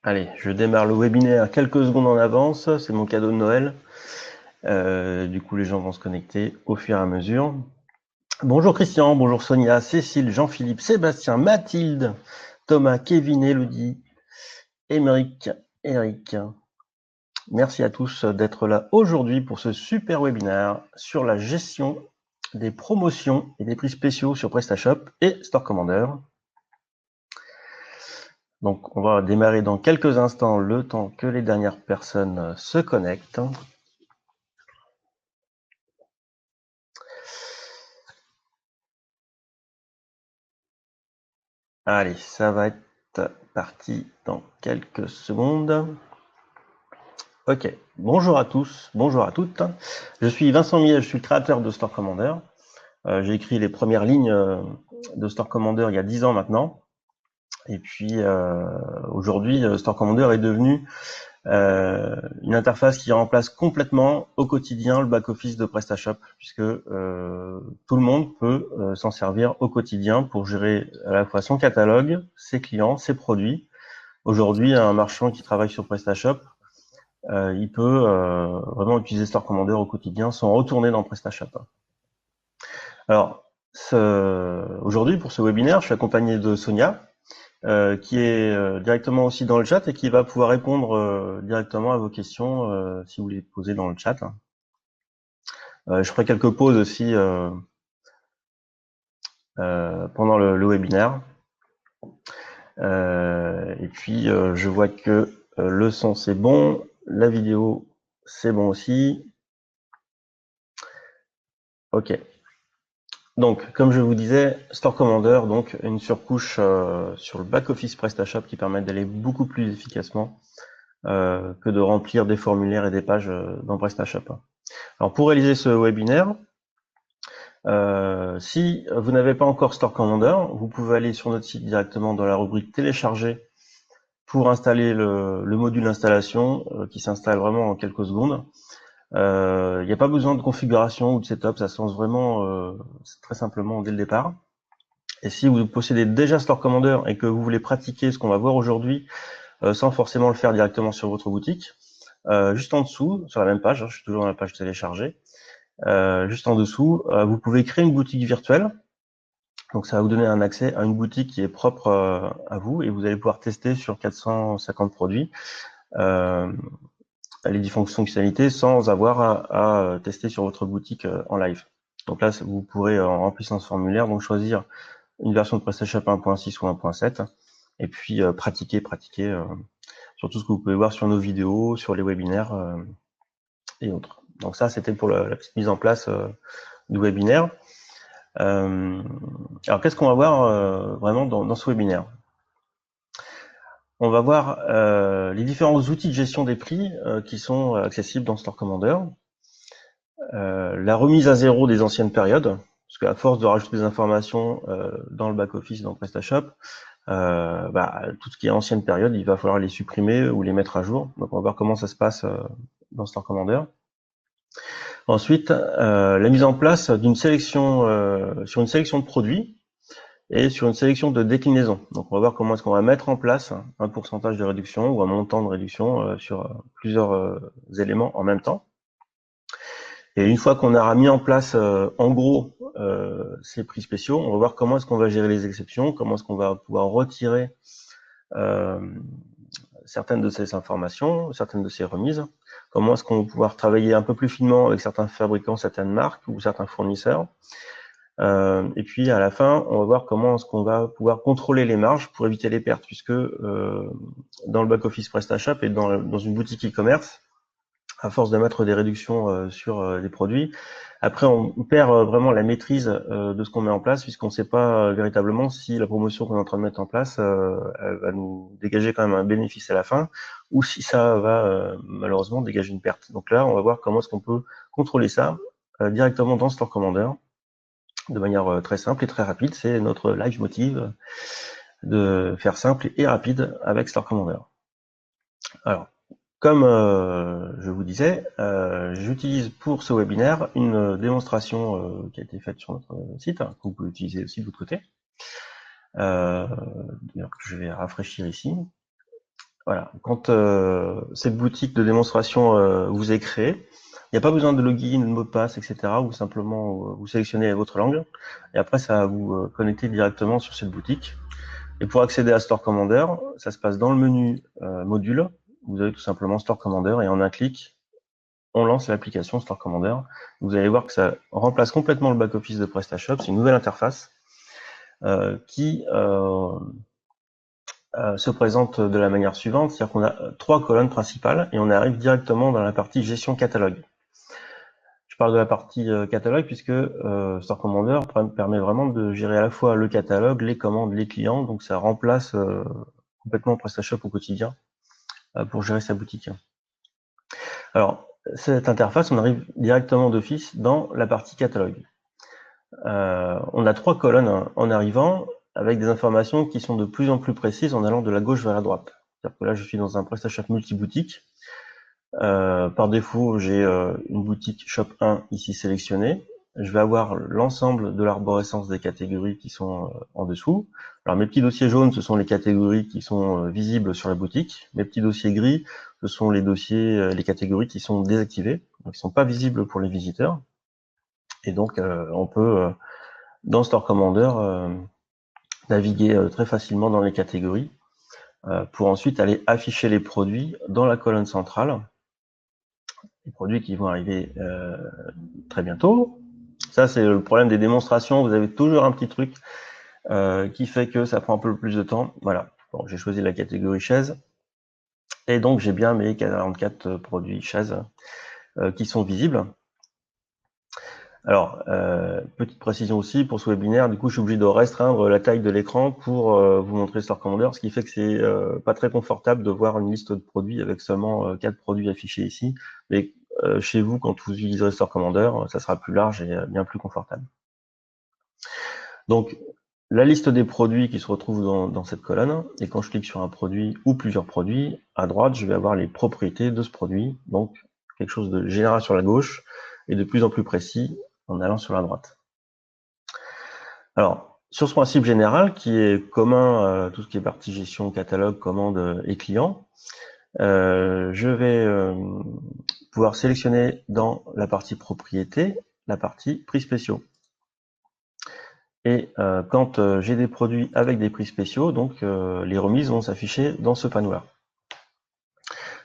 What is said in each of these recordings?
Allez, je démarre le webinaire quelques secondes en avance, c'est mon cadeau de Noël. Du coup, les gens vont se connecter au fur et à mesure. Bonjour Christian, bonjour Sonia, Cécile, Jean-Philippe, Sébastien, Mathilde, Thomas, Kevin, Elodie, Émeric, Eric. Merci à tous d'être là aujourd'hui pour ce super webinaire sur la gestion des promotions et des prix spéciaux sur PrestaShop et Store Commander. Donc, on va démarrer dans quelques instants, le temps que les dernières personnes se connectent. Allez, ça va être parti dans quelques secondes. Ok, bonjour à tous, bonjour à toutes. Je suis Vincent Millet, je suis le créateur de Store Commander. J'ai écrit les premières lignes de Store Commander il y a 10 ans maintenant. Et puis aujourd'hui, Store Commander est devenu une interface qui remplace complètement au quotidien le back-office de PrestaShop, puisque tout le monde peut s'en servir au quotidien pour gérer à la fois son catalogue, ses clients, ses produits. Aujourd'hui, un marchand qui travaille sur PrestaShop, il peut vraiment utiliser Store Commander au quotidien sans retourner dans PrestaShop. Alors, aujourd'hui, pour ce webinaire, je suis accompagné de Sonia, qui est directement aussi dans le chat et qui va pouvoir répondre directement à vos questions si vous les posez dans le chat. Je ferai quelques pauses aussi pendant le webinaire. Et puis, je vois que le son, c'est bon, la vidéo, c'est bon aussi. Ok. Donc, comme je vous disais, Store Commander, donc une surcouche sur le back-office PrestaShop qui permet d'aller beaucoup plus efficacement que de remplir des formulaires et des pages dans PrestaShop. Alors, pour réaliser ce webinaire, si vous n'avez pas encore Store Commander, vous pouvez aller sur notre site directement dans la rubrique télécharger pour installer le module installation qui s'installe vraiment en quelques secondes. Il n'y a pas besoin de configuration ou de setup, ça se lance vraiment très simplement dès le départ. Et si vous possédez déjà Store Commander et que vous voulez pratiquer ce qu'on va voir aujourd'hui sans forcément le faire directement sur votre boutique, juste en dessous, sur la même page, je suis toujours dans la page télécharger, juste en dessous, vous pouvez créer une boutique virtuelle. Donc ça va vous donner un accès à une boutique qui est propre à vous et vous allez pouvoir tester sur 450 produits les différentes fonctionnalités sans avoir à tester sur votre boutique en live. Donc là, vous pourrez en remplissant ce formulaire donc choisir une version de PrestaShop 1.6 ou 1.7 et puis pratiquer sur tout ce que vous pouvez voir sur nos vidéos, sur les webinaires et autres. Donc ça, c'était pour la petite mise en place du webinaire. Alors, qu'est-ce qu'on va voir vraiment dans ce webinaire? On va voir les différents outils de gestion des prix qui sont accessibles dans Store Commander. La remise à zéro des anciennes périodes, parce qu'à force de rajouter des informations dans le back-office, dans PrestaShop, tout ce qui est ancienne période, il va falloir les supprimer ou les mettre à jour. Donc on va voir comment ça se passe dans Store Commander. Ensuite, la mise en place d'une sélection sur une sélection de produits et sur une sélection de déclinaisons. Donc on va voir comment est-ce qu'on va mettre en place un pourcentage de réduction ou un montant de réduction sur plusieurs éléments en même temps. Et une fois qu'on aura mis en place en gros ces prix spéciaux, on va voir comment est-ce qu'on va gérer les exceptions, comment est-ce qu'on va pouvoir retirer certaines de ces informations, certaines de ces remises, comment est-ce qu'on va pouvoir travailler un peu plus finement avec certains fabricants, certaines marques ou certains fournisseurs. Et puis à la fin, on va voir comment est-ce qu'on va pouvoir contrôler les marges pour éviter les pertes, puisque dans le back-office PrestaShop et dans une boutique e-commerce, à force de mettre des réductions sur des produits, après on perd vraiment la maîtrise de ce qu'on met en place, puisqu'on ne sait pas véritablement si la promotion qu'on est en train de mettre en place elle va nous dégager quand même un bénéfice à la fin, ou si ça va malheureusement dégager une perte. Donc là, on va voir comment est-ce qu'on peut contrôler ça directement dans Store Commander, de manière très simple et très rapide. C'est notre live motive de faire simple et rapide avec Store Commander. Alors, comme je vous disais, j'utilise pour ce webinaire une démonstration qui a été faite sur notre site, que vous pouvez utiliser aussi de votre côté. D'ailleurs, je vais rafraîchir ici. Voilà. Quand cette boutique de démonstration vous est créée, il n'y a pas besoin de login, de mot de passe, etc. Ou simplement vous sélectionnez votre langue et après ça va vous connecter directement sur cette boutique. Et pour accéder à Store Commander, ça se passe dans le menu module. Vous avez tout simplement Store Commander et en un clic, on lance l'application Store Commander. Vous allez voir que ça remplace complètement le back-office de PrestaShop. C'est une nouvelle interface qui se présente de la manière suivante, c'est-à-dire qu'on a 3 colonnes principales et on arrive directement dans la partie gestion catalogue. Je parle de la partie catalogue puisque Store Commander permet vraiment de gérer à la fois le catalogue, les commandes, les clients, donc ça remplace complètement PrestaShop au quotidien pour gérer sa boutique. Alors, cette interface, on arrive directement d'office dans la partie catalogue. On a 3 colonnes en arrivant avec des informations qui sont de plus en plus précises en allant de la gauche vers la droite. C'est-à-dire que là, je suis dans un PrestaShop multi-boutique. Par défaut, j'ai une boutique Shop 1 ici sélectionnée. Je vais avoir l'ensemble de l'arborescence des catégories qui sont en dessous. Alors mes petits dossiers jaunes, ce sont les catégories qui sont visibles sur la boutique. Mes petits dossiers gris, ce sont les dossiers, les catégories qui sont désactivées, donc qui sont pas visibles pour les visiteurs. Et donc on peut dans Store Commander naviguer très facilement dans les catégories pour ensuite aller afficher les produits dans la colonne centrale. Les produits qui vont arriver très bientôt. Ça, c'est le problème des démonstrations. Vous avez toujours un petit truc qui fait que ça prend un peu plus de temps. Voilà. Bon, j'ai choisi la catégorie chaise. Et donc, j'ai bien mes 44 produits chaises qui sont visibles. Alors, petite précision aussi, pour ce webinaire, du coup, je suis obligé de restreindre la taille de l'écran pour vous montrer Store Commander, ce qui fait que c'est pas très confortable de voir une liste de produits avec seulement 4 produits affichés ici. Mais chez vous, quand vous utiliserez Store Commander, ça sera plus large et bien plus confortable. Donc, la liste des produits qui se retrouvent dans cette colonne, et quand je clique sur un produit ou plusieurs produits, à droite, je vais avoir les propriétés de ce produit, donc quelque chose de général sur la gauche et de plus en plus précis en allant sur la droite. Alors, sur ce principe général qui est commun à tout ce qui est partie gestion, catalogue, commande et client, je vais pouvoir sélectionner dans la partie propriété la partie prix spéciaux. Et quand j'ai des produits avec des prix spéciaux, donc les remises vont s'afficher dans ce panneau-là.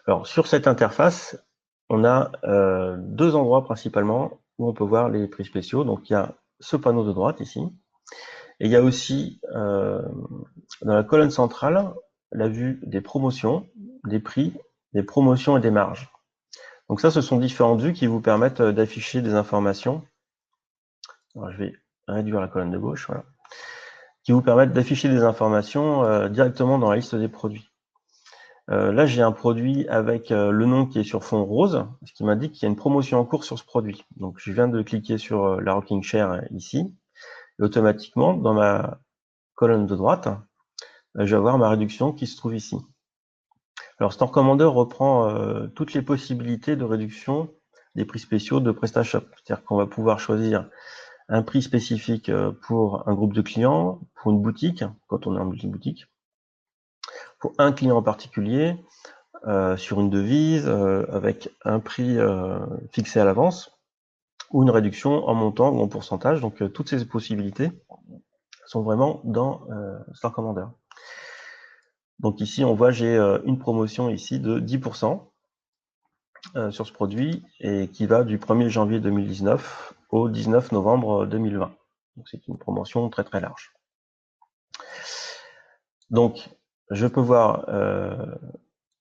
Alors sur cette interface, on a 2 endroits principalement où on peut voir les prix spéciaux. Donc il y a ce panneau de droite ici, et il y a aussi dans la colonne centrale la vue des promotions, des prix, des promotions et des marges. Donc ça, ce sont différentes vues qui vous permettent d'afficher des informations. Alors, je vais réduire la colonne de gauche, voilà, qui vous permettent d'afficher des informations directement dans la liste des produits. Là, j'ai un produit avec le nom qui est sur fond rose, ce qui m'indique qu'il y a une promotion en cours sur ce produit. Donc, je viens de cliquer sur la Rocking Chair ici, et automatiquement, dans ma colonne de droite, je vais avoir ma réduction qui se trouve ici. Alors, Store Commander reprend toutes les possibilités de réduction des prix spéciaux de PrestaShop. C'est-à-dire qu'on va pouvoir choisir un prix spécifique pour un groupe de clients, pour une boutique, quand on est en multi-boutique, pour un client en particulier, sur une devise, avec un prix fixé à l'avance, ou une réduction en montant ou en pourcentage. Donc toutes ces possibilités sont vraiment dans Store Commander. Donc ici, on voit, j'ai une promotion ici de 10% sur ce produit et qui va du 1er janvier 2019 au 19 novembre 2020. Donc c'est une promotion très très large. Donc je peux voir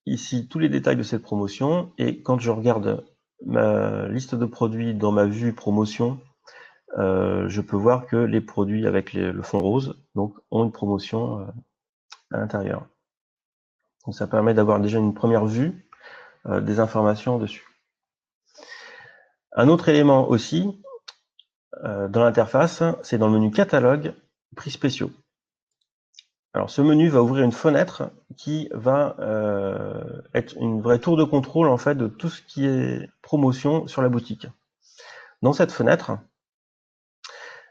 ici tous les détails de cette promotion et quand je regarde ma liste de produits dans ma vue promotion, je peux voir que les produits avec le fond rose donc, ont une promotion à l'intérieur. Donc ça permet d'avoir déjà une première vue des informations dessus. Un autre élément aussi dans l'interface, c'est dans le menu catalogue, prix spéciaux. Alors ce menu va ouvrir une fenêtre qui va être une vraie tour de contrôle en fait de tout ce qui est promotion sur la boutique. Dans cette fenêtre,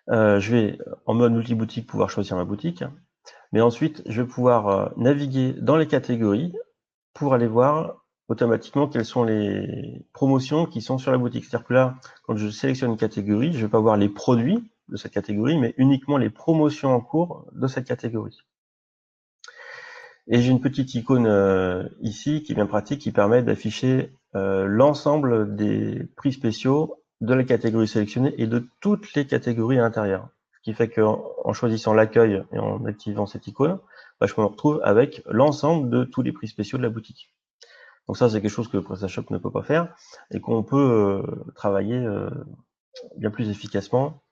je vais en mode multi-boutique pouvoir choisir ma boutique, mais ensuite je vais pouvoir naviguer dans les catégories pour aller voir automatiquement quelles sont les promotions qui sont sur la boutique. C'est-à-dire que là, quand je sélectionne une catégorie, je ne vais pas voir les produits de cette catégorie, mais uniquement les promotions en cours de cette catégorie. Et j'ai une petite icône ici qui est bien pratique, qui permet d'afficher l'ensemble des prix spéciaux de la catégorie sélectionnée et de toutes les catégories à l'intérieur. Ce qui fait qu'en choisissant l'accueil et en activant cette icône, bah, je me retrouve avec l'ensemble de tous les prix spéciaux de la boutique. Donc ça, c'est quelque chose que PrestaShop ne peut pas faire et qu'on peut travailler bien plus efficacement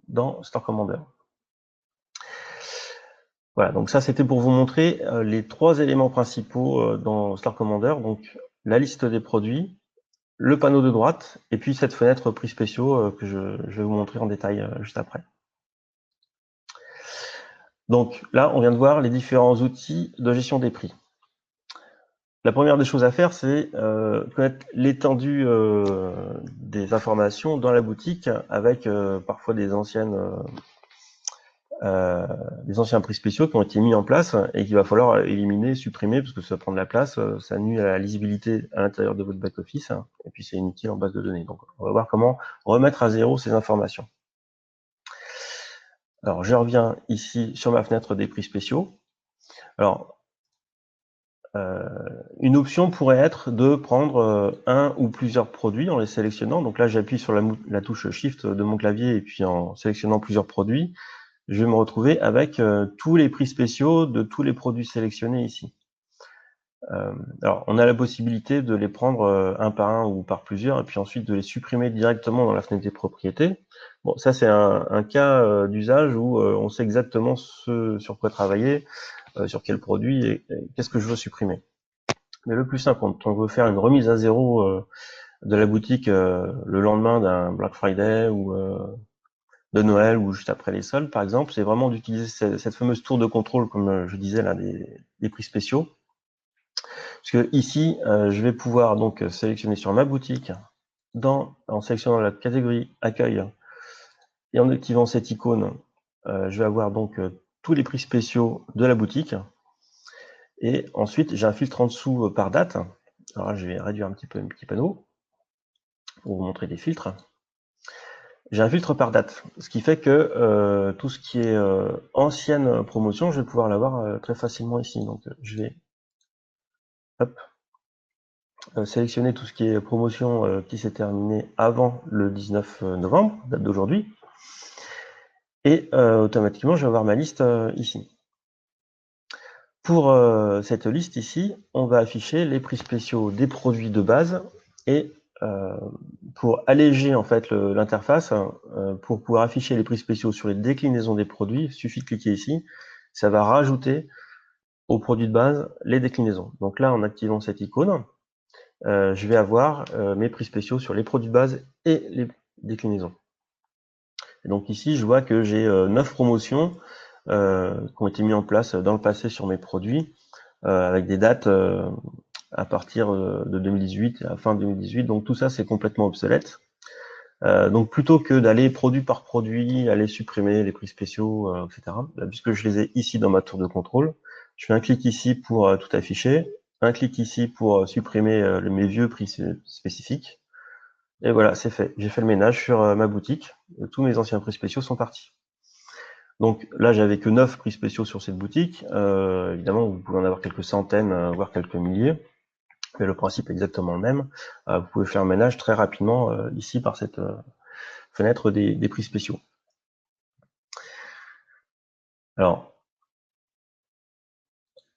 dans Store Commander. Voilà, donc ça c'était pour vous montrer les trois éléments principaux dans Store Commander, donc la liste des produits, le panneau de droite, et puis cette fenêtre prix spéciaux que je vais vous montrer en détail juste après. Donc là, on vient de voir les différents outils de gestion des prix. La première des choses à faire, c'est connaître l'étendue des informations dans la boutique avec parfois des anciens prix spéciaux qui ont été mis en place et qu'il va falloir éliminer, supprimer, parce que ça prend de la place, ça nuit à la lisibilité à l'intérieur de votre back-office, et puis c'est inutile en base de données. Donc on va voir comment remettre à zéro ces informations. Alors je reviens ici sur ma fenêtre des prix spéciaux. Alors, une option pourrait être de prendre un ou plusieurs produits en les sélectionnant. Donc là, j'appuie sur la touche Shift de mon clavier et puis en sélectionnant plusieurs produits, je vais me retrouver avec tous les prix spéciaux de tous les produits sélectionnés ici. Alors, on a la possibilité de les prendre un par un ou par plusieurs et puis ensuite de les supprimer directement dans la fenêtre des propriétés. Bon, ça c'est un cas d'usage où on sait exactement ce sur quoi travailler, sur quel produit et qu'est-ce que je veux supprimer. Mais le plus simple, quand on veut faire une remise à zéro de la boutique le lendemain d'un Black Friday ou de Noël ou juste après les soldes, par exemple, c'est vraiment d'utiliser cette fameuse tour de contrôle, comme je disais là, des prix spéciaux. Parce que ici, je vais pouvoir donc sélectionner sur ma boutique, en sélectionnant la catégorie accueil et en activant cette icône, je vais avoir donc tous les prix spéciaux de la boutique. Et ensuite, j'ai un filtre en dessous par date. Alors là, je vais réduire un petit peu mes petits panneaux pour vous montrer des filtres. J'ai un filtre par date, ce qui fait que tout ce qui est ancienne promotion, je vais pouvoir l'avoir très facilement ici. Donc je vais sélectionner tout ce qui est promotion qui s'est terminé avant le 19 novembre, date d'aujourd'hui, et automatiquement je vais avoir ma liste ici. Pour cette liste ici, on va afficher les prix spéciaux des produits de base et pour alléger en fait l'interface, pour pouvoir afficher les prix spéciaux sur les déclinaisons des produits, il suffit de cliquer ici, ça va rajouter aux produits de base les déclinaisons. Donc là, en activant cette icône, je vais avoir mes prix spéciaux sur les produits de base et les déclinaisons. Et donc ici, je vois que j'ai 9 promotions qui ont été mises en place dans le passé sur mes produits, avec des dates à partir de 2018, à fin 2018. Donc tout ça, c'est complètement obsolète. Donc plutôt que d'aller produit par produit, aller supprimer les prix spéciaux, etc., là, puisque je les ai ici dans ma tour de contrôle, je fais un clic ici pour tout afficher, un clic ici pour supprimer mes vieux prix spécifiques, et voilà, c'est fait. J'ai fait le ménage sur ma boutique, tous mes anciens prix spéciaux sont partis. Donc là, j'avais que 9 prix spéciaux sur cette boutique. Évidemment, vous pouvez en avoir quelques centaines, voire quelques milliers. Mais le principe est exactement le même. Vous pouvez faire un ménage très rapidement ici par cette fenêtre des prix spéciaux. Alors,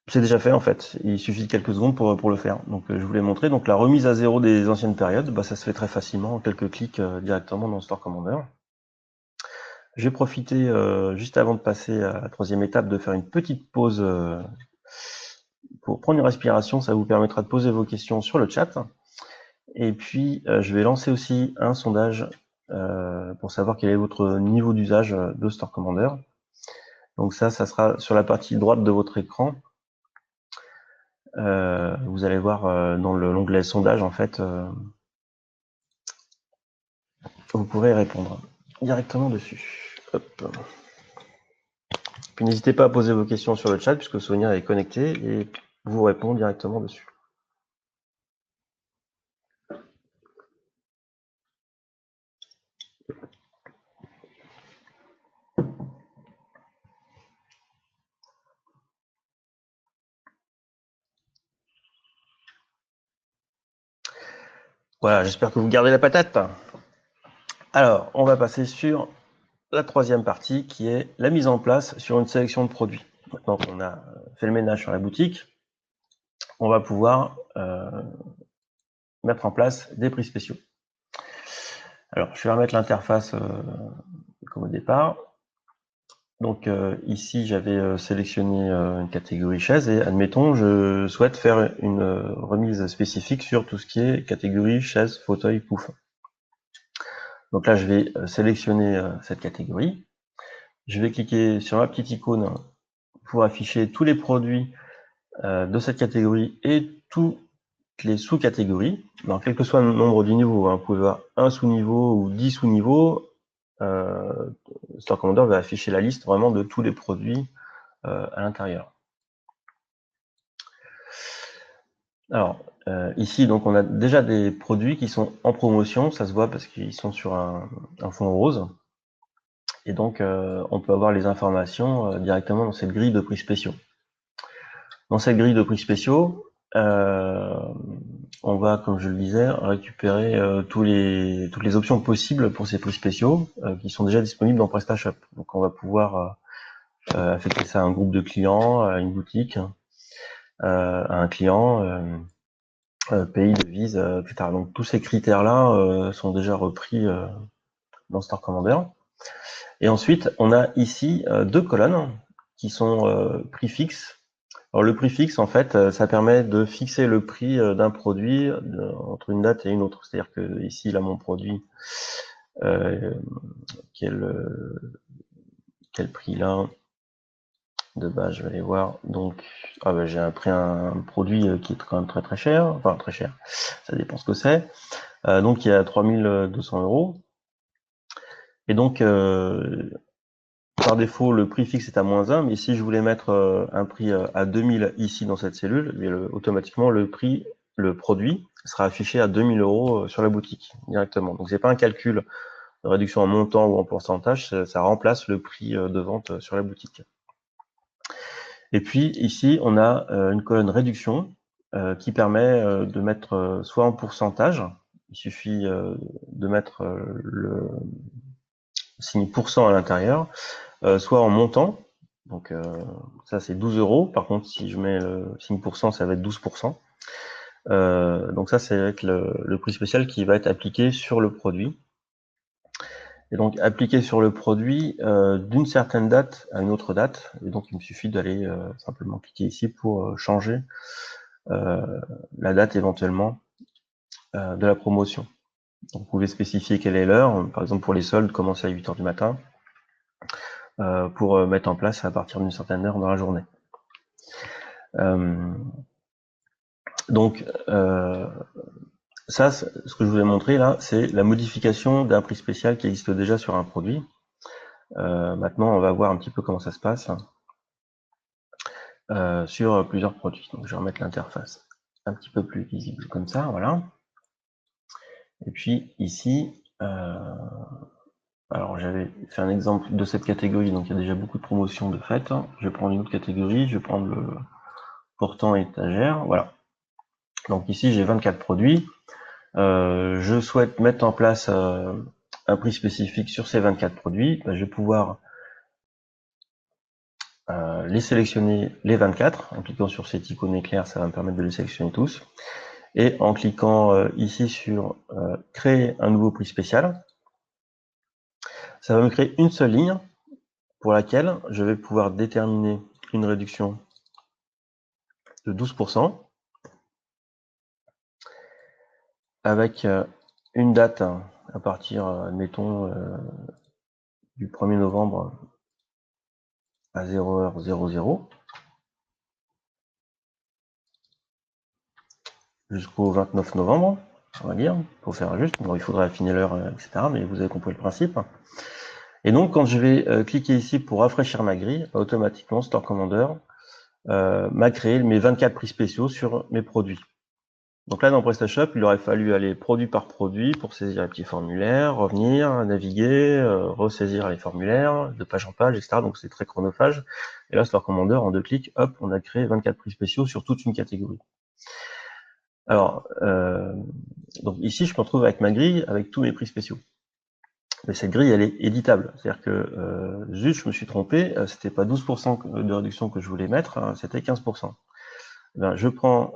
c'est déjà fait en fait. Il suffit de quelques secondes pour le faire. Donc je vous l'ai montré. Donc la remise à zéro des anciennes périodes, ça se fait très facilement en quelques clics directement dans Store Commander. J'ai profité juste avant de passer à la troisième étape de faire une petite pause pour prendre une respiration. Ça vous permettra de poser vos questions sur le chat. Et puis je vais lancer aussi un sondage pour savoir quel est votre niveau d'usage de Store Commander. Donc ça sera sur la partie droite de votre écran. Vous allez voir dans l'onglet sondage, en fait, vous pourrez répondre directement dessus. Hop. Puis n'hésitez pas à poser vos questions sur le chat, puisque Sonia est connectée et vous répond directement dessus. Voilà, j'espère que vous gardez la patate. Alors, on va passer sur la troisième partie qui est la mise en place sur une sélection de produits. Maintenant qu'on a fait le ménage sur la boutique, on va pouvoir mettre en place des prix spéciaux. Alors, je vais remettre l'interface comme au départ. Donc ici, j'avais sélectionné une catégorie chaise et admettons, je souhaite faire une remise spécifique sur tout ce qui est catégorie chaise, fauteuil, pouf. Donc là, je vais sélectionner cette catégorie. Je vais cliquer sur la petite icône pour afficher tous les produits de cette catégorie et toutes les sous-catégories. Alors, quel que soit le nombre du niveau, hein, vous pouvez avoir un sous-niveau ou 10 sous-niveaux, Store Commander va afficher la liste vraiment de tous les produits à l'intérieur. Alors, ici, donc, on a déjà des produits qui sont en promotion, ça se voit parce qu'ils sont sur un fond rose. Et donc, on peut avoir les informations directement dans cette grille de prix spéciaux. Dans cette grille de prix spéciaux, on va, comme je le disais, récupérer toutes les options possibles pour ces prix spéciaux qui sont déjà disponibles dans PrestaShop. Donc, on va pouvoir affecter ça à un groupe de clients, à une boutique, à un client, pays, devise, etc. Donc, tous ces critères-là sont déjà repris dans Store Commander. Et ensuite, on a ici deux colonnes qui sont prix fixe. Alors le prix fixe, en fait, ça permet de fixer le prix d'un produit entre une date et une autre. C'est-à-dire que ici, là, mon produit, quel prix là de base, je vais aller voir. Donc, j'ai pris un produit qui est quand même très très cher, enfin très cher. Ça dépend ce que c'est. Donc, il y a 3200 €. Et donc, par défaut, le prix fixe est à -1, mais si je voulais mettre un prix à 2000 ici dans cette cellule, automatiquement le produit sera affiché à 2000 € sur la boutique directement. Donc c'est pas un calcul de réduction en montant ou en pourcentage, ça remplace le prix de vente sur la boutique. Et puis ici, on a une colonne réduction qui permet de mettre soit en pourcentage, il suffit de mettre le signe % à l'intérieur, soit en montant, donc ça c'est 12 €. Par contre, si je mets le signe %, ça va être 12%. Donc ça, c'est avec le prix spécial qui va être appliqué sur le produit. Et donc appliqué sur le produit d'une certaine date à une autre date. Et donc il me suffit d'aller simplement cliquer ici pour changer la date éventuellement de la promotion. Donc vous pouvez spécifier quelle est l'heure. Par exemple pour les soldes, commencer à 8 h du matin. Pour mettre en place à partir d'une certaine heure dans la journée. Donc, ça, ce que je vous ai montré là, c'est la modification d'un prix spécial qui existe déjà sur un produit. Maintenant, on va voir un petit peu comment ça se passe sur plusieurs produits. Donc, je vais remettre l'interface un petit peu plus visible comme ça, voilà. Et puis ici, alors j'avais fait un exemple de cette catégorie, donc il y a déjà beaucoup de promotions de fait. Je vais prendre une autre catégorie, je vais prendre le portant étagère, voilà. Donc ici, j'ai 24 produits. Je souhaite mettre en place un prix spécifique sur ces 24 produits. Je vais pouvoir les sélectionner les 24. En cliquant sur cette icône éclair, ça va me permettre de les sélectionner tous. Et en cliquant ici sur créer un nouveau prix spécial, ça va me créer une seule ligne pour laquelle je vais pouvoir déterminer une réduction de 12% avec une date à partir, admettons, du 1er novembre à 0h00 jusqu'au 29 novembre, on va dire, pour faire juste. Bon, il faudrait affiner l'heure, etc., mais vous avez compris le principe. Et donc, quand je vais cliquer ici pour rafraîchir ma grille, automatiquement, Store Commander m'a créé mes 24 prix spéciaux sur mes produits. Donc là, dans PrestaShop, il aurait fallu aller produit par produit pour saisir les petits formulaires, revenir, naviguer, ressaisir les formulaires, de page en page, etc. Donc c'est très chronophage. Et là, Store Commander, en 2 clics, hop, on a créé 24 prix spéciaux sur toute une catégorie. Alors, donc ici, je me retrouve avec ma grille, avec tous mes prix spéciaux. Mais cette grille, elle est éditable. C'est-à-dire que, zut, je me suis trompé, c'était pas 12% de réduction que je voulais mettre, hein, c'était 15%. Ben, je prends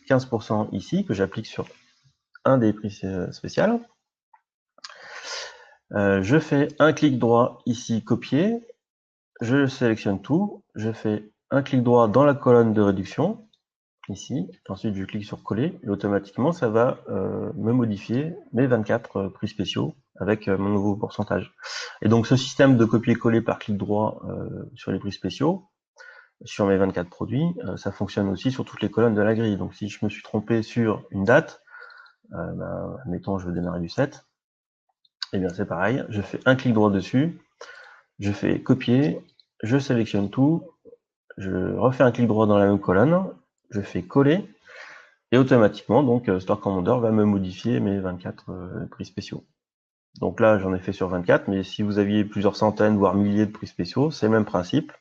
15% ici, que j'applique sur un des prix spéciaux. Je fais un clic droit ici, copier, je sélectionne tout, je fais un clic droit dans la colonne de réduction, ici, ensuite je clique sur coller, et automatiquement ça va me modifier mes 24 prix spéciaux avec mon nouveau pourcentage. Et donc ce système de copier-coller par clic droit sur les prix spéciaux, sur mes 24 produits, ça fonctionne aussi sur toutes les colonnes de la grille. Donc si je me suis trompé sur une date, admettons je veux démarrer du 7, et bien c'est pareil, je fais un clic droit dessus, je fais copier, je sélectionne tout, je refais un clic droit dans la même colonne, je fais coller, et automatiquement, donc, Store Commander va me modifier mes 24 prix spéciaux. Donc là, j'en ai fait sur 24, mais si vous aviez plusieurs centaines, voire milliers de prix spéciaux, c'est le même principe.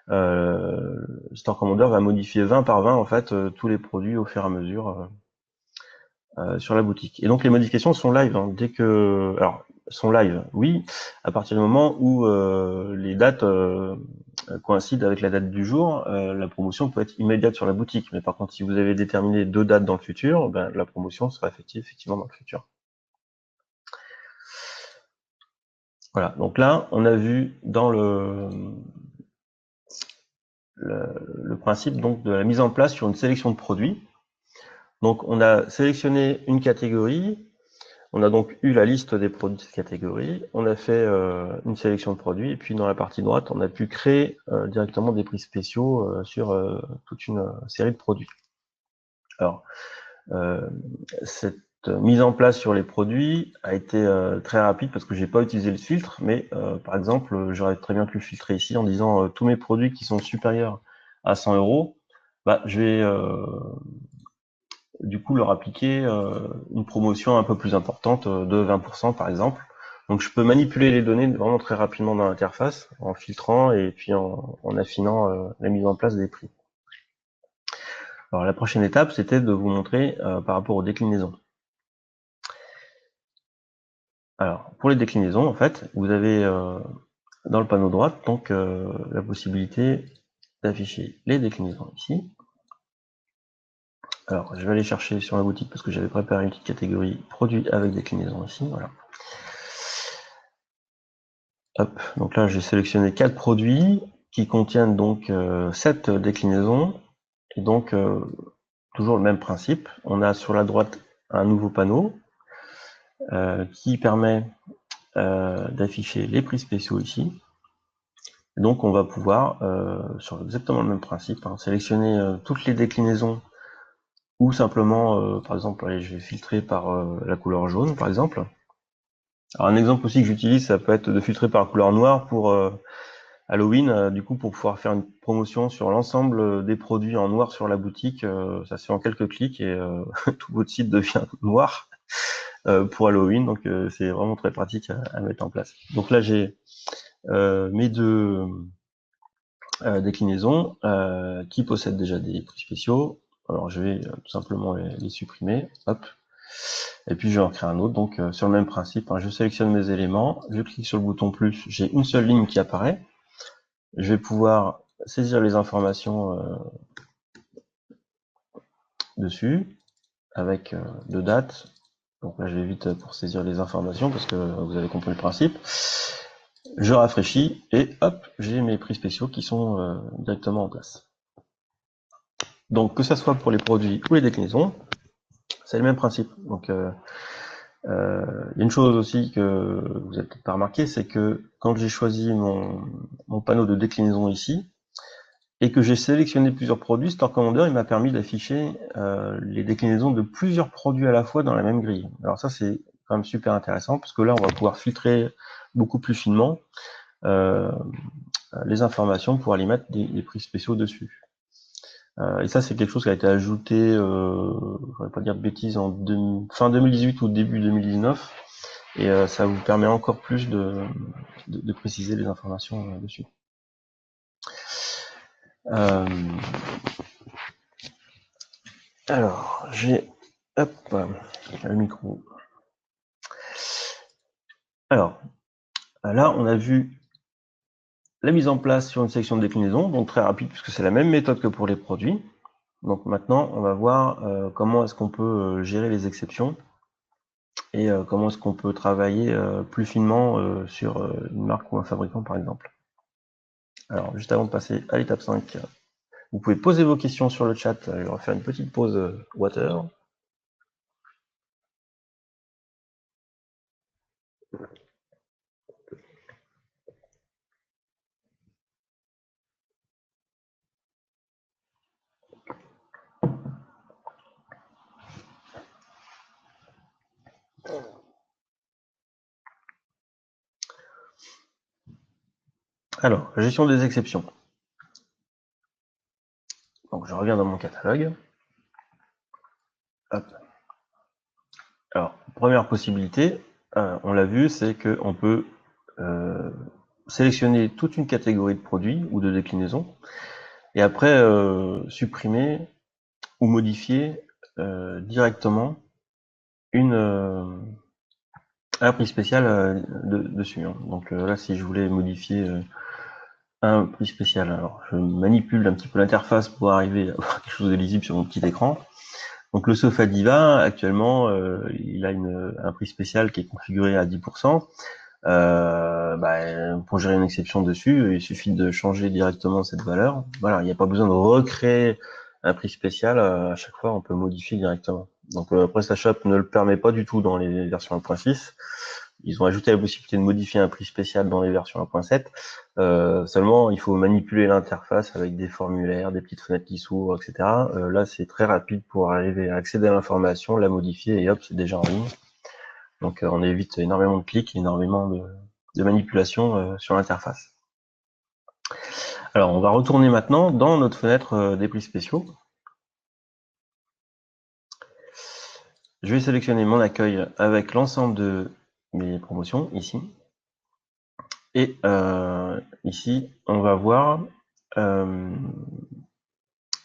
Store Commander va modifier 20 par 20, en fait, tous les produits au fur et à mesure sur la boutique. Et donc les modifications sont live, hein, dès que... Alors, sont live, oui, à partir du moment où les dates coïncident avec la date du jour, la promotion peut être immédiate sur la boutique. Mais par contre, si vous avez déterminé 2 dates dans le futur, ben, la promotion sera effectivement dans le futur. Voilà, donc là, on a vu dans le principe donc, de la mise en place sur une sélection de produits. Donc on a sélectionné une catégorie, on a donc eu la liste des produits de cette catégorie, on a fait une sélection de produits, et puis dans la partie droite, on a pu créer directement des prix spéciaux sur toute une série de produits. Alors, cette mise en place sur les produits a été très rapide parce que j'ai pas utilisé le filtre, mais par exemple, j'aurais très bien pu filtrer ici en disant tous mes produits qui sont supérieurs à 100 €, bah, je vais du coup leur appliquer une promotion un peu plus importante de 20% par exemple. Donc je peux manipuler les données vraiment très rapidement dans l'interface en filtrant et puis en affinant la mise en place des prix. Alors la prochaine étape, c'était de vous montrer par rapport aux déclinaisons. Alors pour les déclinaisons, en fait, vous avez dans le panneau droit donc la possibilité d'afficher les déclinaisons ici. Alors je vais aller chercher sur la boutique parce que j'avais préparé une petite catégorie produits avec déclinaison ici, voilà. Hop, donc là j'ai sélectionné 4 produits qui contiennent donc 7 déclinaisons, et donc toujours le même principe. On a sur la droite un nouveau panneau qui permet d'afficher les prix spéciaux ici. Et donc on va pouvoir, sur exactement le même principe, hein, sélectionner toutes les déclinaisons, ou simplement, par exemple, allez, je vais filtrer par la couleur jaune, par exemple. Alors un exemple aussi que j'utilise, ça peut être de filtrer par la couleur noire pour Halloween, du coup, pour pouvoir faire une promotion sur l'ensemble des produits en noir sur la boutique, ça se fait en quelques clics et tout votre site devient noir pour Halloween, donc c'est vraiment très pratique à mettre en place. Donc là, j'ai mes deux déclinaisons qui possèdent déjà des prix spéciaux. Alors je vais tout simplement les supprimer, hop, et puis je vais en créer un autre. Donc sur le même principe, hein, je sélectionne mes éléments, je clique sur le bouton plus, j'ai une seule ligne qui apparaît. Je vais pouvoir saisir les informations dessus avec deux dates. Donc là, je vais vite pour saisir les informations parce que vous avez compris le principe. Je rafraîchis et hop, j'ai mes prix spéciaux qui sont directement en place. Donc que ça soit pour les produits ou les déclinaisons, c'est le même principe. Donc il y a une chose aussi que vous n'avez peut-être pas remarqué, c'est que quand j'ai choisi mon panneau de déclinaison ici, et que j'ai sélectionné plusieurs produits, Store Commander, il m'a permis d'afficher les déclinaisons de plusieurs produits à la fois dans la même grille. Alors ça, c'est quand même super intéressant, parce que là, on va pouvoir filtrer beaucoup plus finement les informations pour aller mettre des prix spéciaux dessus. Et ça, c'est quelque chose qui a été ajouté, je ne vais pas dire de bêtises, fin 2018 ou début 2019. Et ça vous permet encore plus de préciser les informations dessus. Alors, j'ai le micro. Alors, là, on a vu la mise en place sur une sélection de déclinaison, donc très rapide puisque c'est la même méthode que pour les produits. Donc maintenant, on va voir comment est-ce qu'on peut gérer les exceptions et comment est-ce qu'on peut travailler plus finement sur une marque ou un fabricant, par exemple. Alors, juste avant de passer à l'étape 5, vous pouvez poser vos questions sur le chat. Je vais refaire une petite pause water. Alors, gestion des exceptions. Donc, je reviens dans mon catalogue. Hop. Alors, première possibilité, on l'a vu, c'est qu'on peut sélectionner toute une catégorie de produits ou de déclinaisons et après supprimer ou modifier directement un prix spécial dessus. Hein. Donc là, si je voulais modifier un prix spécial, alors je manipule un petit peu l'interface pour arriver à avoir quelque chose de lisible sur mon petit écran. Donc le Sofa Diva, actuellement, il a un prix spécial qui est configuré à 10%. Pour gérer une exception dessus, il suffit de changer directement cette valeur. Voilà, il n'y a pas besoin de recréer un prix spécial. À chaque fois, on peut modifier directement. Donc PrestaShop ne le permet pas du tout dans les versions 1.6. Ils ont ajouté la possibilité de modifier un prix spécial dans les versions 1.7. Seulement, il faut manipuler l'interface avec des formulaires, des petites fenêtres qui s'ouvrent, etc. Là, c'est très rapide pour arriver à accéder à l'information, la modifier et hop, c'est déjà en ligne. Donc on évite énormément de clics, énormément de manipulation sur l'interface. Alors on va retourner maintenant dans notre fenêtre des prix spéciaux. Je vais sélectionner mon accueil avec l'ensemble de mes promotions ici. Et ici, on va voir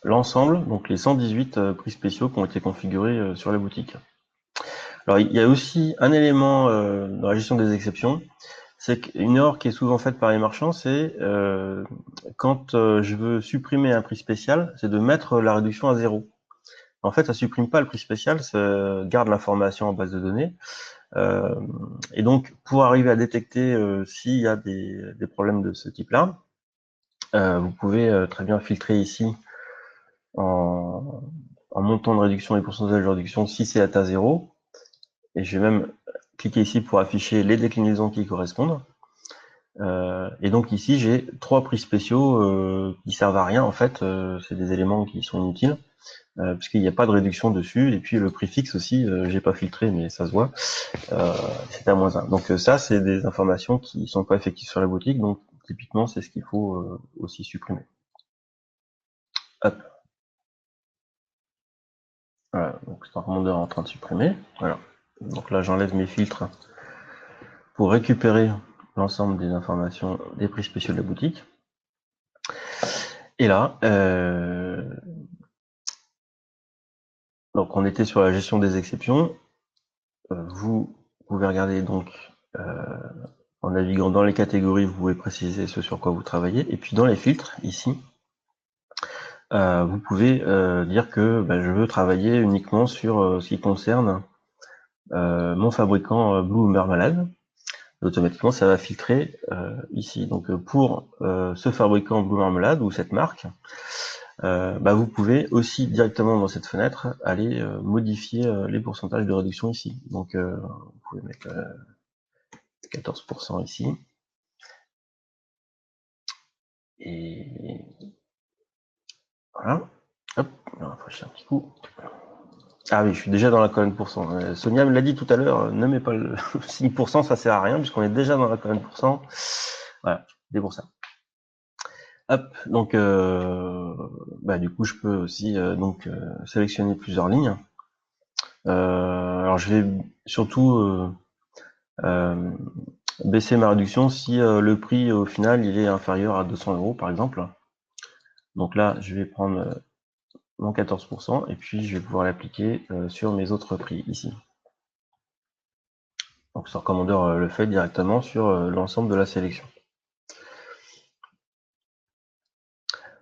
l'ensemble, donc les 118 prix spéciaux qui ont été configurés sur la boutique. Alors il y a aussi un élément dans la gestion des exceptions, c'est qu'une erreur qui est souvent faite par les marchands, c'est quand je veux supprimer un prix spécial, c'est de mettre la réduction à 0. En fait, ça supprime pas le prix spécial, ça garde l'information en base de données. Et donc, pour arriver à détecter s'il y a des problèmes de ce type-là, vous pouvez très bien filtrer ici en montant de réduction et pourcentage de réduction si c'est à 0. Et je vais même cliquer ici pour afficher les déclinaisons qui correspondent. Et donc ici, j'ai 3 prix spéciaux qui servent à rien en fait. C'est des éléments qui sont inutiles puisqu'il n'y a pas de réduction dessus. Et puis le prix fixe aussi, j'ai pas filtré, mais ça se voit. C'est à -1. Donc ça, c'est des informations qui sont pas effectives sur la boutique. Donc typiquement, c'est ce qu'il faut aussi supprimer. Hop. Voilà. Donc c'est un commandeur en train de supprimer. Voilà. Donc là, j'enlève mes filtres pour récupérer l'ensemble des informations des prix spéciaux de la boutique. Et là, donc on était sur la gestion des exceptions. Vous pouvez regarder donc en naviguant dans les catégories, vous pouvez préciser ce sur quoi vous travaillez. Et puis dans les filtres, ici, vous pouvez dire que je veux travailler uniquement sur ce qui concerne mon fabricant Blue Marmalade. Automatiquement, ça va filtrer ici. Donc pour ce fabricant Blue Marmalade ou cette marque, vous pouvez aussi directement dans cette fenêtre aller modifier les pourcentages de réduction ici. Donc vous pouvez mettre 14% ici. Et voilà. Hop, on va rafraîchir un petit coup. Ah oui, je suis déjà dans la colonne pourcent. Sonia me l'a dit tout à l'heure, ne mets pas le 6%, ça sert à rien puisqu'on est déjà dans la colonne pourcent. Voilà, c'est pour ça. Hop, donc du coup je peux aussi sélectionner plusieurs lignes. Alors je vais surtout baisser ma réduction si le prix au final il est inférieur à 200 € par exemple. Donc là je vais prendre mon 14% et puis je vais pouvoir l'appliquer sur mes autres prix ici. Donc Store Commander le fait directement sur l'ensemble de la sélection.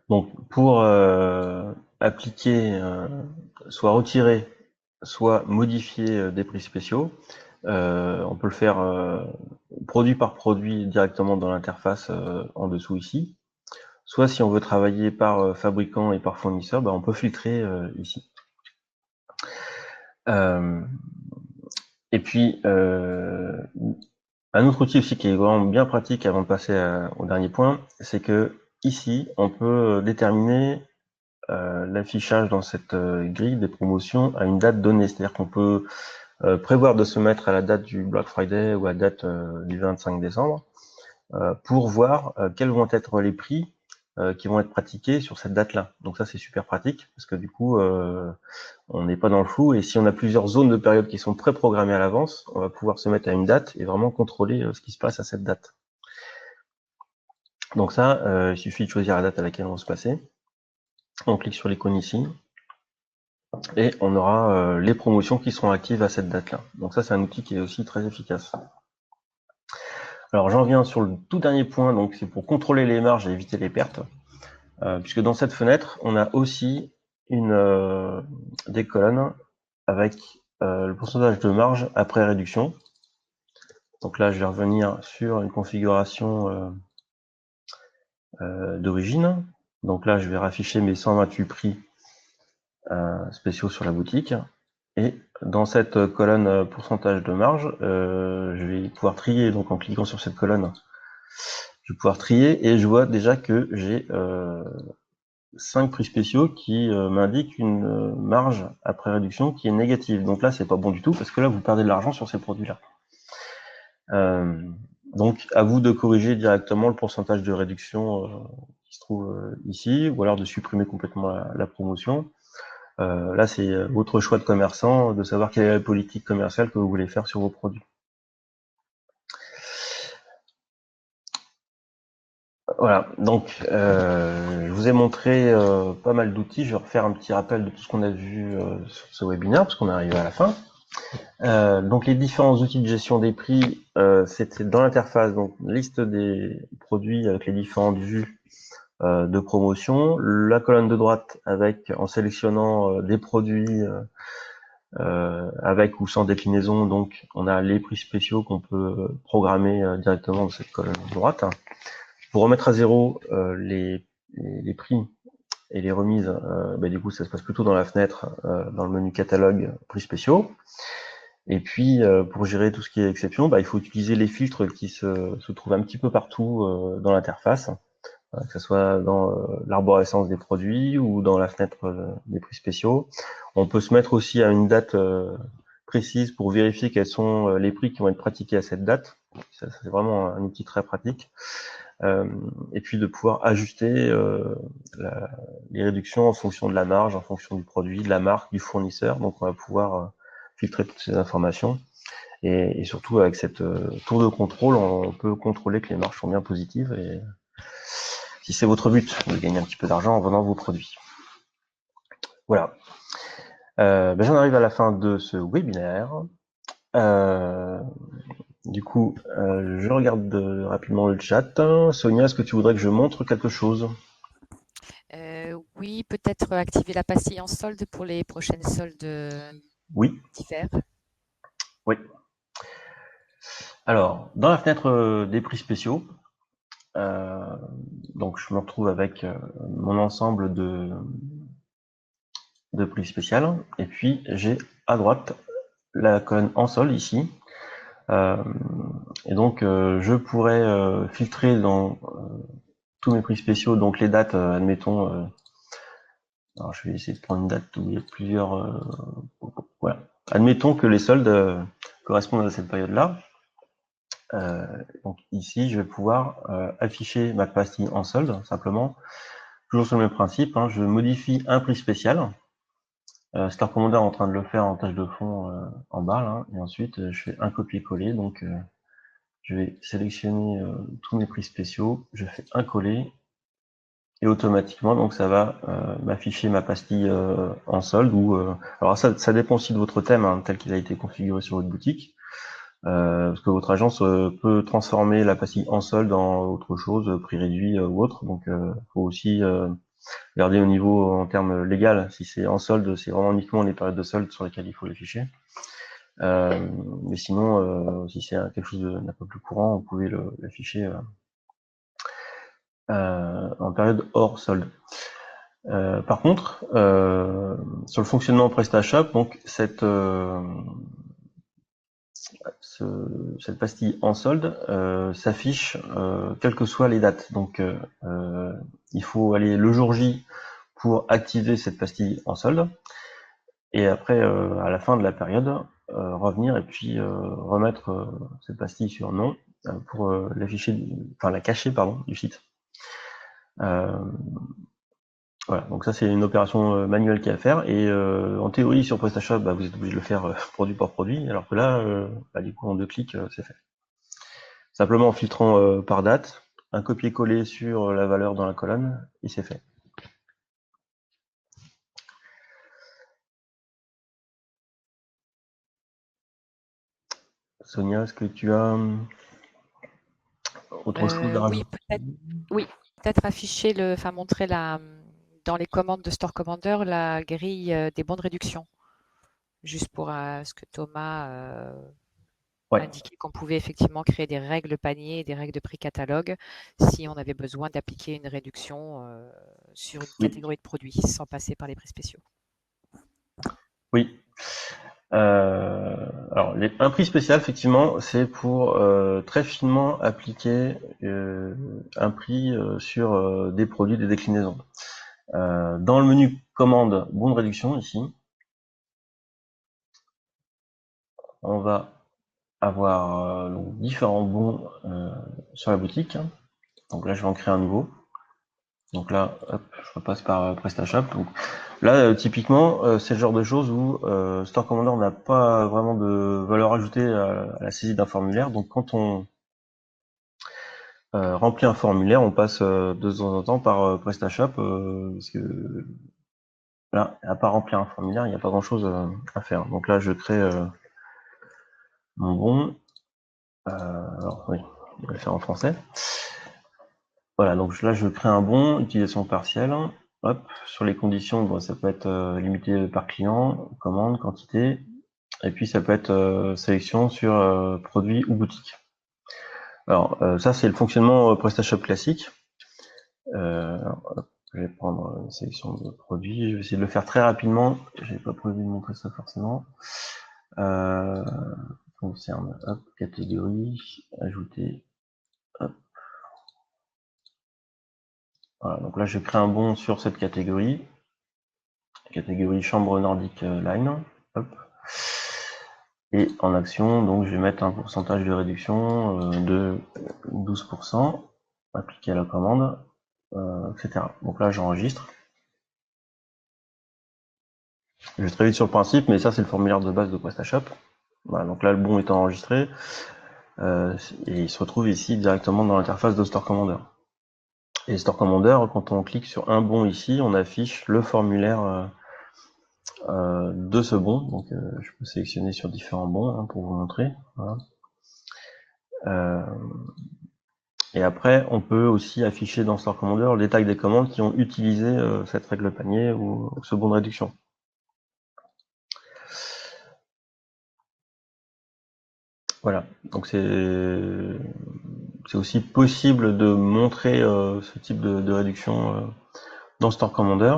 Donc pour appliquer, soit retirer, soit modifier des prix spéciaux, on peut le faire produit par produit directement dans l'interface en dessous ici. Soit si on veut travailler par fabricant et par fournisseur, on peut filtrer ici. Et puis un autre outil aussi qui est vraiment bien pratique avant de passer au dernier point, c'est que ici on peut déterminer l'affichage dans cette grille des promotions à une date donnée, c'est-à-dire qu'on peut prévoir de se mettre à la date du Black Friday ou à la date du 25 décembre pour voir quels vont être les prix qui vont être pratiqués sur cette date-là. Donc ça, c'est super pratique parce que du coup, on n'est pas dans le flou et si on a plusieurs zones de période qui sont préprogrammées à l'avance, on va pouvoir se mettre à une date et vraiment contrôler ce qui se passe à cette date. Donc ça, il suffit de choisir la date à laquelle on va se passer. On clique sur l'icône ici et on aura les promotions qui seront actives à cette date-là. Donc ça, c'est un outil qui est aussi très efficace. Alors j'en viens sur le tout dernier point, donc c'est pour contrôler les marges et éviter les pertes, puisque dans cette fenêtre, on a aussi des colonnes avec le pourcentage de marge après réduction. Donc là, je vais revenir sur une configuration d'origine. Donc là, je vais rafficher mes 128 prix spéciaux sur la boutique. Et dans cette colonne pourcentage de marge, je vais pouvoir trier. Donc en cliquant sur cette colonne, je vais pouvoir trier et je vois déjà que j'ai 5 prix spéciaux qui m'indiquent une marge après réduction qui est négative. Donc là, c'est pas bon du tout parce que là, vous perdez de l'argent sur ces produits-là. Donc, à vous de corriger directement le pourcentage de réduction qui se trouve ici, ou alors de supprimer complètement la promotion. Là, c'est votre choix de commerçant de savoir quelle est la politique commerciale que vous voulez faire sur vos produits. Voilà, donc je vous ai montré pas mal d'outils. Je vais refaire un petit rappel de tout ce qu'on a vu sur ce webinaire, parce qu'on est arrivé à la fin. Donc les différents outils de gestion des prix, c'était dans l'interface, donc liste des produits avec les différentes vues de promotion, la colonne de droite avec en sélectionnant des produits avec ou sans déclinaison, donc on a les prix spéciaux qu'on peut programmer directement dans cette colonne de droite. Pour remettre à zéro les prix et les remises, du coup ça se passe plutôt dans la fenêtre, dans le menu catalogue prix spéciaux. Et puis pour gérer tout ce qui est exception, il faut utiliser les filtres qui se trouvent un petit peu partout dans l'interface, que ce soit dans l'arborescence des produits ou dans la fenêtre des prix spéciaux. On peut se mettre aussi à une date précise pour vérifier quels sont les prix qui vont être pratiqués à cette date. Ça, c'est vraiment un outil très pratique. Et puis de pouvoir ajuster les réductions en fonction de la marge, en fonction du produit, de la marque, du fournisseur. Donc on va pouvoir filtrer toutes ces informations. Et surtout avec cette tour de contrôle, on peut contrôler que les marges sont bien positives. Et si c'est votre but de gagner un petit peu d'argent en vendant vos produits. Voilà. J'en arrive à la fin de ce webinaire. Du coup, je regarde rapidement le chat. Sonia, est-ce que tu voudrais que je montre quelque chose? Oui, peut-être activer la pastille en solde pour les prochaines soldes Oui. d'hiver. Oui. Alors, dans la fenêtre des prix spéciaux, donc je me retrouve avec mon ensemble de prix spécial, et puis j'ai à droite la colonne en solde ici. Et donc je pourrais filtrer dans tous mes prix spéciaux, donc les dates, admettons, alors je vais essayer de prendre une date où il y a plusieurs, voilà. Admettons que les soldes correspondent à cette période-là. Donc ici, je vais pouvoir afficher ma pastille en solde, simplement. Toujours sur le même principe, hein, je modifie un prix spécial. Store Commander est en train de le faire en tâche de fond en bas, là, et ensuite je fais un copier-coller. Donc je vais sélectionner tous mes prix spéciaux, je fais un coller, et automatiquement, donc ça va m'afficher ma pastille en solde. Alors ça dépend aussi de votre thème, hein, tel qu'il a été configuré sur votre boutique. Parce que votre agence peut transformer la pastille en solde en autre chose, prix réduit ou autre. Donc, faut aussi regarder au niveau en termes légal. Si c'est en solde, c'est vraiment uniquement les périodes de solde sur lesquelles il faut l'afficher. Mais sinon, si c'est quelque chose d'un peu plus courant, vous pouvez l'afficher en période hors solde. Par contre, sur le fonctionnement PrestaShop, donc cette pastille en solde s'affiche quelles que soient les dates. Donc il faut aller le jour J pour activer cette pastille en solde, et après à la fin de la période revenir et puis remettre cette pastille sur non pour l'afficher, enfin la cacher pardon du site. Voilà, donc ça c'est une opération manuelle qu'il y a à faire, et en théorie sur PrestaShop vous êtes obligé de le faire produit par produit, alors que là du coup en 2 clics c'est fait. Simplement en filtrant par date, un copier-coller sur la valeur dans la colonne, et c'est fait. Sonia, est-ce que tu as autre chose à Oui, rajouter? peut-être afficher enfin montrer dans les commandes de Store Commander la grille des bons de réduction, juste pour ce que Thomas Ouais, indiquait qu'on pouvait effectivement créer des règles panier et des règles de prix catalogue si on avait besoin d'appliquer une réduction sur une oui, catégorie de produits sans passer par les prix spéciaux. oui. Alors, un prix spécial, effectivement, c'est pour très finement appliquer un prix sur des produits, des déclinaisons. Dans le menu commande bon de réduction, ici, on va avoir différents bons sur la boutique. Donc là, je vais en créer un nouveau. Donc là, hop, je repasse par PrestaShop. Donc là, typiquement, c'est le genre de choses où Store Commander n'a pas vraiment de valeur ajoutée à la saisie d'un formulaire. Donc quand on remplit un formulaire, on passe de temps en temps par PrestaShop, parce que là, à part remplir un formulaire, il n'y a pas grand-chose à faire. Donc là, je crée mon bon. Alors oui, je vais le faire en français. Voilà, donc là, je crée un bon, utilisation partielle. Hop, sur les conditions, bon, ça peut être limité par client, commande, quantité, et puis ça peut être sélection sur produit ou boutique. Alors ça, c'est le fonctionnement PrestaShop classique. Je vais prendre une sélection de produits. Je vais essayer de le faire très rapidement. J'ai pas prévu de montrer ça forcément. Concerne, hop, catégorie, ajouter. Hop. Voilà, donc là, je crée un bon sur cette catégorie. Catégorie chambre nordique line. Hop. Et en action, donc je vais mettre un pourcentage de réduction de 12%, appliqué à la commande, etc. Donc là, j'enregistre. Je vais très vite sur le principe, mais ça, c'est le formulaire de base de PrestaShop. Voilà, donc là, le bon est enregistré, et il se retrouve ici directement dans l'interface de Store Commander. Et Store Commander, quand on clique sur un bon ici, on affiche le formulaire de ce bon. Donc je peux sélectionner sur différents bons pour vous montrer. Voilà. Et après, on peut aussi afficher dans Store Commander les tags des commandes qui ont utilisé cette règle panier ou ce bon de réduction. Voilà, donc c'est aussi possible de montrer ce type de réduction dans Store Commander.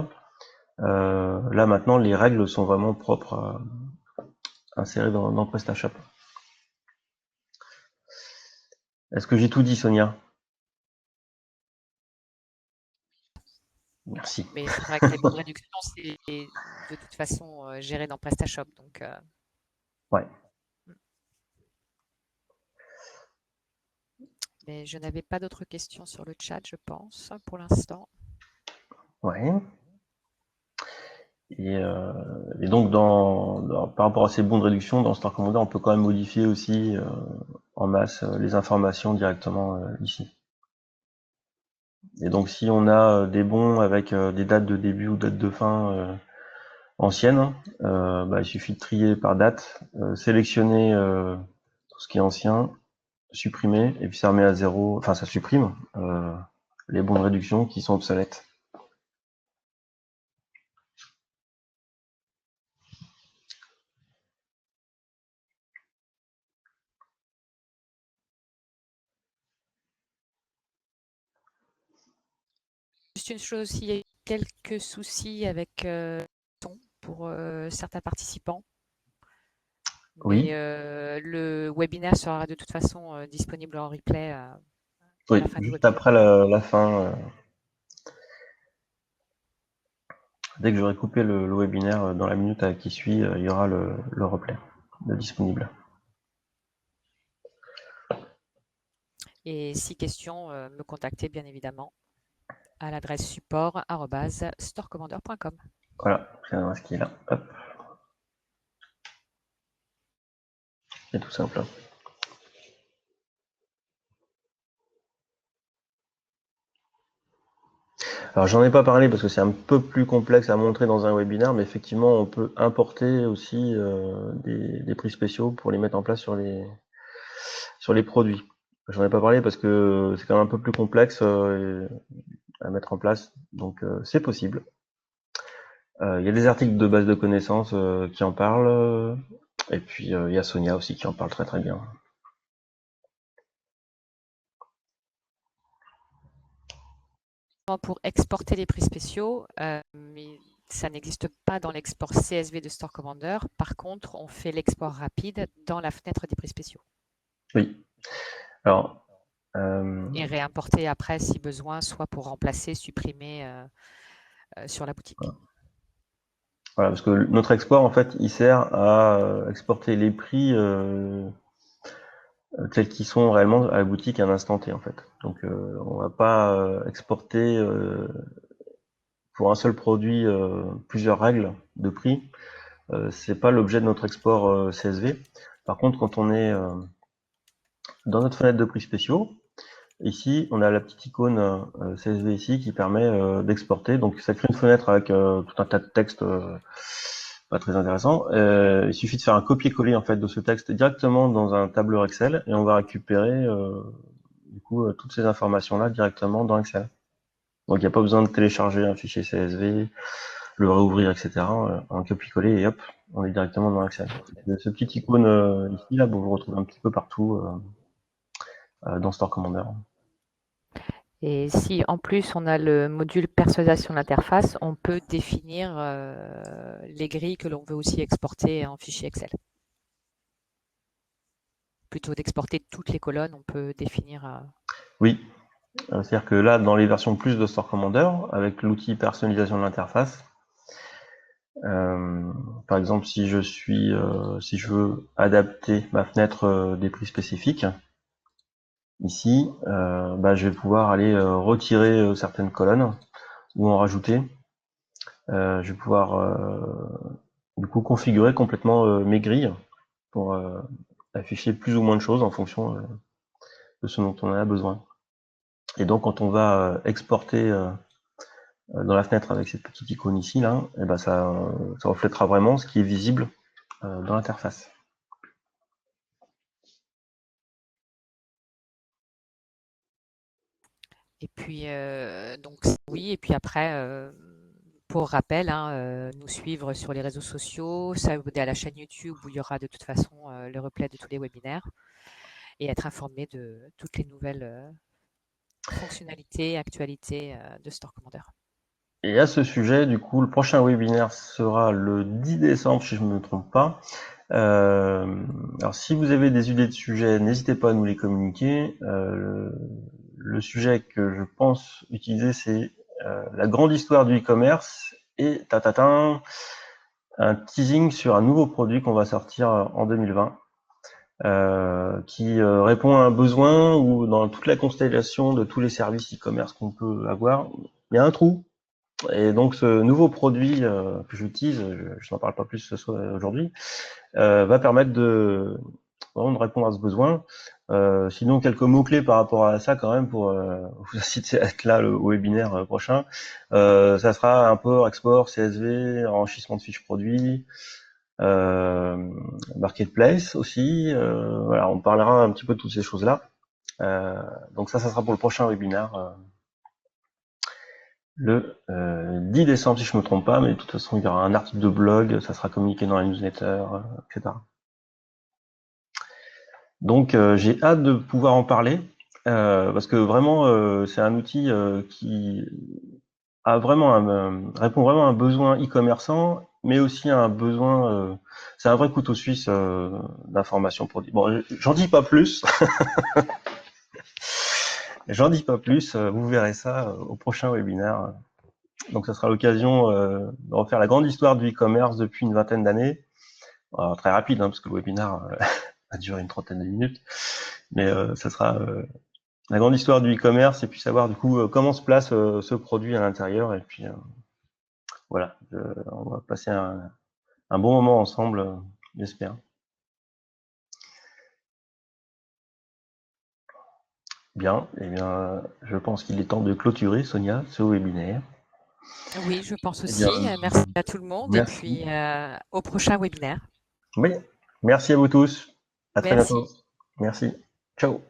Là maintenant, les règles sont vraiment propres à insérer dans PrestaShop. Est-ce que j'ai tout dit, Sonia? Merci. Mais c'est vrai que les bons de réduction, c'est de toute façon géré dans PrestaShop. Donc, Ouais. Mais je n'avais pas d'autres questions sur le chat, je pense, pour l'instant. Ouais. Et donc, par rapport à ces bons de réduction, dans Store Commander, on peut quand même modifier aussi en masse les informations directement ici. Et donc, si on a des bons avec des dates de début ou dates de fin anciennes, il suffit de trier par date, sélectionner tout ce qui est ancien, supprimer, et puis ça remet à zéro, enfin ça supprime les bons de réduction qui sont obsolètes. Juste une chose aussi, il y a eu quelques soucis avec le son pour certains participants. Oui. Mais le webinaire sera de toute façon disponible en replay à Oui, la fin du juste webinaire. après la fin. Dès que j'aurai coupé le webinaire, dans la minute qui suit, il y aura le replay de disponible. Et si question, me contacter bien évidemment à l'adresse support@storecommander.com. Voilà, c'est l'adresse qui est là. Hop. C'est tout simple. Alors j'en ai pas parlé parce que c'est un peu plus complexe à montrer dans un webinaire, mais effectivement on peut importer aussi des prix spéciaux pour les mettre en place sur les produits. J'en ai pas parlé parce que c'est quand même un peu plus complexe à mettre en place, donc c'est possible. Il y a des articles de base de connaissances qui en parlent, et puis il y a Sonia aussi qui en parle très très bien. Pour exporter les prix spéciaux, mais ça n'existe pas dans l'export CSV de Store Commander. Par contre, on fait l'export rapide dans la fenêtre des prix spéciaux. Oui. Alors. Et réimporter après si besoin, soit pour remplacer, supprimer sur la boutique. Voilà, parce que notre export, en fait, il sert à exporter les prix tels qu'ils sont réellement à la boutique à un instant T, en fait. Donc, on va pas exporter pour un seul produit plusieurs règles de prix. C'est pas l'objet de notre export CSV. Par contre, quand on est dans notre fenêtre de prix spéciaux, ici, on a la petite icône CSV ici qui permet d'exporter. Donc, ça crée une fenêtre avec tout un tas de textes pas très intéressant. Il suffit de faire un copier-coller en fait de ce texte directement dans un tableur Excel et on va récupérer du coup toutes ces informations-là directement dans Excel. Donc il n'y a pas besoin de télécharger un fichier CSV, le réouvrir, etc. Un copier-coller et hop, on est directement dans Excel. Ce petit icône ici, là, vous le retrouvez un petit peu partout dans Store Commander. Et si en plus on a le module personnalisation de l'interface, on peut définir les grilles que l'on veut aussi exporter en fichier Excel. Plutôt d'exporter toutes les colonnes, on peut définir. Oui, c'est-à-dire que là, dans les versions plus de Store Commander, avec l'outil personnalisation de l'interface, par exemple, si je veux adapter ma fenêtre des prix spécifiques, ici, je vais pouvoir aller retirer certaines colonnes ou en rajouter. Je vais pouvoir du coup configurer complètement mes grilles pour afficher plus ou moins de choses en fonction de ce dont on a besoin. Et donc, quand on va exporter dans la fenêtre avec cette petite icône ici, là, et ben ça reflètera vraiment ce qui est visible dans l'interface. Et puis, donc oui, et puis après, pour rappel, nous suivre sur les réseaux sociaux, s'abonner à la chaîne YouTube où il y aura de toute façon le replay de tous les webinaires et être informé de toutes les nouvelles fonctionnalités, actualités de Store Commander. Et à ce sujet, du coup, le prochain webinaire sera le 10 décembre, si je ne me trompe pas. Alors, si vous avez des idées de sujets, n'hésitez pas à nous les communiquer. Le sujet que je pense utiliser, c'est la grande histoire du e-commerce et un teasing sur un nouveau produit qu'on va sortir en 2020. qui répond à un besoin où dans toute la constellation de tous les services e-commerce qu'on peut avoir, il y a un trou. Et donc ce nouveau produit que j'utilise, je n'en parle pas plus ce soir aujourd'hui, va permettre vraiment de répondre à ce besoin. Sinon, quelques mots-clés par rapport à ça quand même pour vous inciter à être là au webinaire prochain. Ça sera import, export, CSV, enrichissement de fiches produits, euh, marketplace aussi. Voilà, on parlera un petit peu de toutes ces choses-là. Donc ça sera pour le prochain webinaire, le 10 décembre si je me trompe pas, mais de toute façon il y aura un article de blog, ça sera communiqué dans la newsletter, etc. Donc j'ai hâte de pouvoir en parler, parce que vraiment c'est un outil qui répond vraiment à un besoin e-commerçant, mais aussi à un besoin, c'est un vrai couteau suisse d'information produit. Bon, j'en dis pas plus, j'en dis pas plus, vous verrez ça au prochain webinaire. Donc ça sera l'occasion de refaire la grande histoire du e-commerce depuis une vingtaine d'années. Très rapide, hein, parce que le webinaire a duré une trentaine de minutes, mais ça sera la grande histoire du e-commerce et puis savoir du coup comment se place ce produit à l'intérieur. Et puis voilà, on va passer un bon moment ensemble, j'espère. Bien, eh bien, je pense qu'il est temps de clôturer, Sonia, ce webinaire. Oui, je pense Eh bien, aussi. Merci à tout le monde et merci. puis au prochain webinaire. Oui, merci à vous tous. À très bientôt. Merci. Merci. Ciao.